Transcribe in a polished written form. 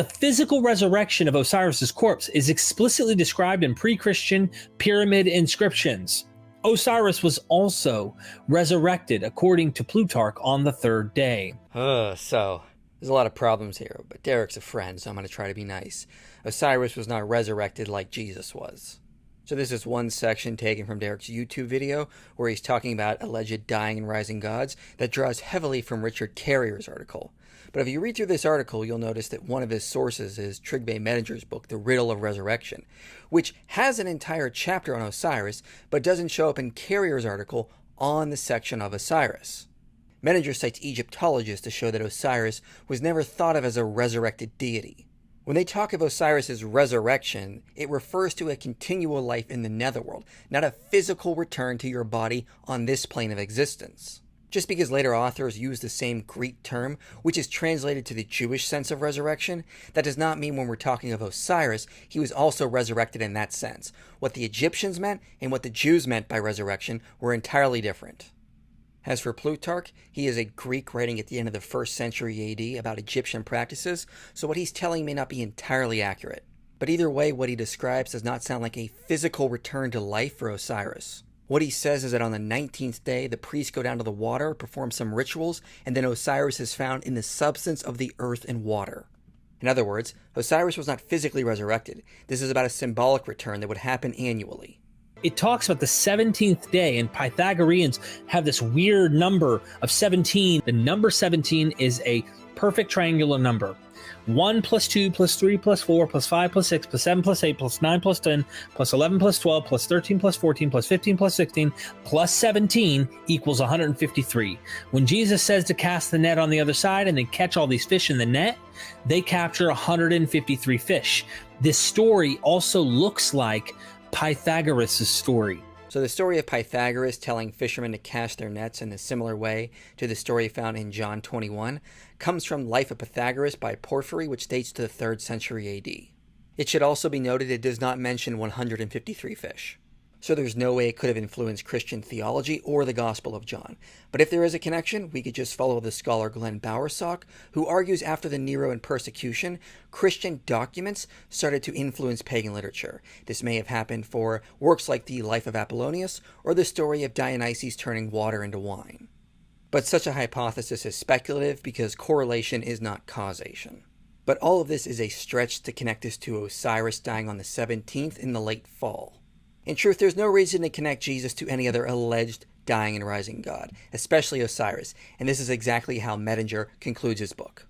The physical resurrection of Osiris's corpse is explicitly described in pre-Christian pyramid inscriptions. Osiris was also resurrected according to Plutarch on the third day. So, there's a lot of problems here, but Derek's a friend, so I'm going to try to be nice. Osiris was not resurrected like Jesus was. So this is one section taken from Derek's YouTube video where he's talking about alleged dying and rising gods that draws heavily from Richard Carrier's article. But if you read through this article, you'll notice that one of his sources is Tryggve Medinger's book, The Riddle of Resurrection, which has an entire chapter on Osiris, but doesn't show up in Carrier's article on the section of Osiris. Medinger cites Egyptologists to show that Osiris was never thought of as a resurrected deity. When they talk of Osiris's resurrection, it refers to a continual life in the netherworld, not a physical return to your body on this plane of existence. Just because later authors use the same Greek term, which is translated to the Jewish sense of resurrection, that does not mean when we're talking of Osiris, he was also resurrected in that sense. What the Egyptians meant and what the Jews meant by resurrection were entirely different. As for Plutarch, he is a Greek writing at the end of the 1st century AD about Egyptian practices, so what he's telling may not be entirely accurate. But either way, what he describes does not sound like a physical return to life for Osiris. What he says is that on the 19th day, the priests go down to the water, perform some rituals, and then Osiris is found in the substance of the earth and water. In other words, Osiris was not physically resurrected. This is about a symbolic return that would happen annually. It talks about the 17th day, and Pythagoreans have this weird number of 17. The number 17 is a perfect triangular number. 1 plus 2 plus 3 plus 4 plus 5 plus 6 plus 7 plus 8 plus 9 plus 10 plus 11 plus 12 plus 13 plus 14 plus 15 plus 16 plus 17 equals 153. When Jesus says to cast the net on the other side and then catch all these fish in the net, they capture 153 fish. This story also looks like Pythagoras' story. So the story of Pythagoras telling fishermen to cast their nets in a similar way to the story found in John 21 comes from Life of Pythagoras by Porphyry, which dates to the 3rd century AD. It should also be noted it does not mention 153 fish. So there's no way it could have influenced Christian theology or the Gospel of John. But if there is a connection, we could just follow the scholar Glenn Bowersock, who argues after the Neroan persecution, Christian documents started to influence pagan literature. This may have happened for works like the Life of Apollonius or the story of Dionysus turning water into wine. But such a hypothesis is speculative because correlation is not causation. But all of this is a stretch to connect this to Osiris dying on the 17th in the late fall. In truth, there's no reason to connect Jesus to any other alleged dying and rising god, especially Osiris, and this is exactly how Medinger concludes his book.